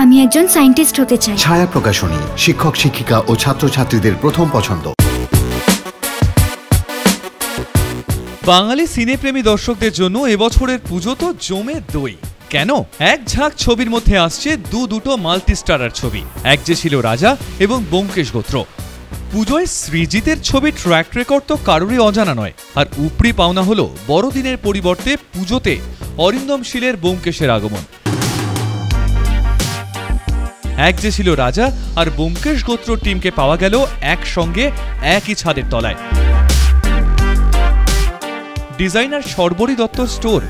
আমি একজন সায়েন্টিস্ট হতে চাই। ছায়া প্রকাশনী, শিক্ষক শিক্ষিকা ও ছাত্রছাত্রীদের প্রথম পছন্দ। বাঙালি সিনেপ্রেমী দর্শকদের জন্য এবছরের পুজো তো জমে দই। কেন? এক ঝাঁক ছবির মধ্যে আসছে দুটো মাল্টি স্টারার ছবি, এক যে ছিল রাজা এবং ব্যোমকেশ গোত্র। পুজোয় সৃজিতের ছবি ট্র্যাক রেকর্ড তো কারোরই অজানা নয়। আর উপরি পাওনা হলো বড়দিনের পরিবর্তে পুজোতে অরিন্দম শীলের ব্যোমকেশের আগমন। এক যে ছিল রাজা আর ব্যোমকেশ গোত্র টিমকে পাওয়া গেল একসঙ্গে একই ছাদের তলায়। ডিজাইনার শর্বরী দত্ত স্টোর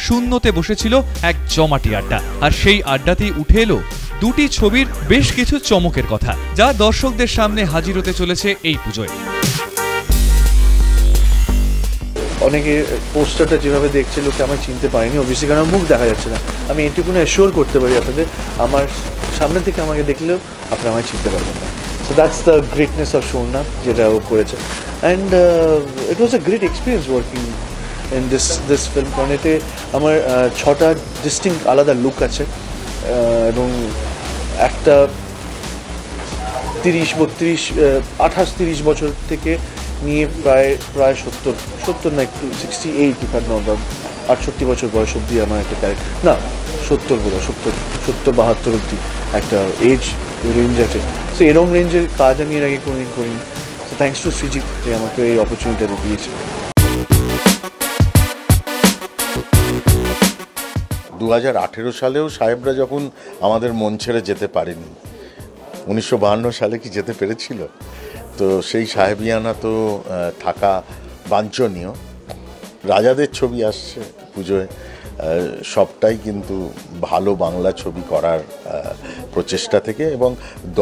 শূন্যতে বসেছিল এক জমাটি আড্ডা, আর সেই আড্ডাতেই উঠে এলো দুটি ছবির বেশ কিছু চমকের কথা, যা দর্শকদের সামনে হাজির হতে চলেছে এই পুজোয়। অনেকে পোস্টারটা যেভাবে দেখছে লোকে আমায় চিনতে পারেনি, অবভিয়াসলি কারণ মুখ দেখা যাচ্ছে না। আমি এটুকুনি অ্যাসিওর করতে পারি আপনাদের, আমার সামনে থেকে আমাকে দেখলেও আপনারা আমায় চিনতে পারবেন না। So that's the greatness of শোনা, যেটা ও করেছে। And it was a great experience working in this film, কারণ এতে আমার 6টা ডিস্টিংক্ট আলাদা লুক আছে এবং একটা 30 বছর থেকে নিয়ে প্রায় 70 না, একটু 68 ইফার নর্মাল 68 বছর বয়স অব্দি আমার একটা ক্যারেক্টার, না 70 বলে 70-72 অব্দি একটা এজ রেঞ্জ আছে। সো এরকম রেঞ্জের কাজ আমি এর আগে কোনোদিন করিনি। সো থ্যাঙ্কস টু সৃজিত, যে আমাকে এই অপরচুনিটিটা দিয়েছে। 2018 সালেও সাহেবরা যখন আমাদের মন ছেড়ে যেতে পারেনি, 1952 সালে কি যেতে পেরেছিল? তো সেই সাহেবিয়ানা তো থাকা বাঞ্ছনীয়। রাজাদের ছবি আসছে পুজোয়, সবটাই কিন্তু ভালো বাংলা ছবি করার প্রচেষ্টা থেকে এবং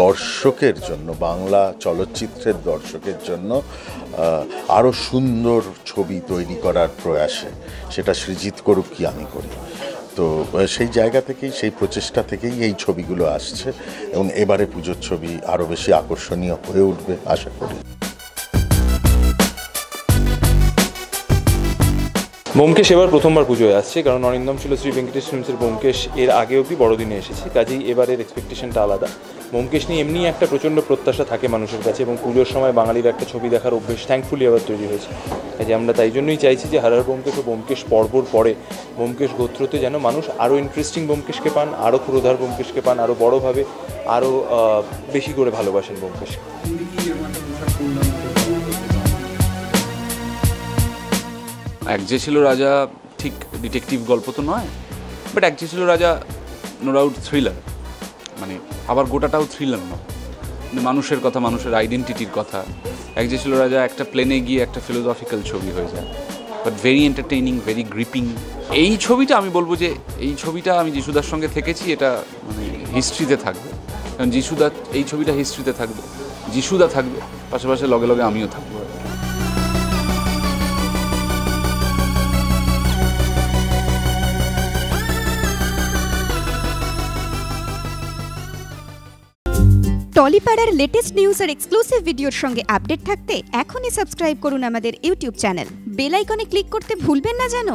দর্শকের জন্য, বাংলা চলচ্চিত্রের দর্শকের জন্য আরও সুন্দর ছবি তৈরি করার প্রয়াসে, সেটা সৃজিত করুক কি আমি করি। তো সেই জায়গা থেকেই, সেই প্রচেষ্টা থেকেই এই ছবিগুলো আসছে এবং এবারে পুজোর ছবি আরও বেশি আকর্ষণীয় হয়ে উঠবে আশা করি। ব্যোমকেশ এবার প্রথমবার পুজোয় আসছে, কারণ অরিন্দম শীল শ্রী ভেঙ্কটেশ ফিল্মসের ব্যোমকেশ এর আগে অবধি বড়দিনে এসেছে, কাজেই এবারের এক্সপেকটেশনটা আলাদা। ব্যোমকেশ নিয়ে এমনি একটা প্রচণ্ড প্রত্যাশা থাকে মানুষের কাছে, এবং পুজোর সময় বাঙালির একটা ছবি দেখার অভ্যেস থ্যাঙ্কফুলি আবার তৈরি হয়েছে। কাজে আমরা তাই জন্যই চাইছি যে হারার ব্যোমকেশ ও ব্যোমকেশ পর্বর পরে ব্যোমকেশ গোত্রতে যেন মানুষ আরও ইন্টারেস্টিং ব্যোমকেশকে পান, আরও ক্ষুরোধার ব্যোমকেশকে পান, আরও বড়োভাবে, আরও বেশি করে ভালোবাসেন ব্যোমকেশকে। এক যে ছিল রাজা ঠিক ডিটেকটিভ গল্প তো নয়, বাট এক যে ছিল রাজা নো ডাউট থ্রিলার, মানে আবার গোটাটাও থ্রিলার নয়, মানে মানুষের কথা, মানুষের আইডেন্টিটির কথা। এক যে ছিল রাজা একটা প্লেনে গিয়ে একটা ফিলোসফিক্যাল ছবি হয়ে যায়, but very entertaining, very gripping. এই ছবিটা আমি বলবো যে এই ছবিটা আমি যিশুদার সঙ্গে থেকেছি, এটা মানে হিস্ট্রিতে থাকবে, কারণ যিশুদা, এই ছবিটা হিস্ট্রিতে থাকবে, যিশুদা থাকবে, পাশাপাশি লগে লগে আমিও থাকবো। টলিপাড়ার লেটেস্ট নিউজ আর এক্সক্লুসিভ ভিডিওর সঙ্গে আপডেট থাকতে এখনই সাবস্ক্রাইব করুন আমাদের ইউটিউব চ্যানেল। বেল আইকনে ক্লিক করতে ভুলবেন না যেন।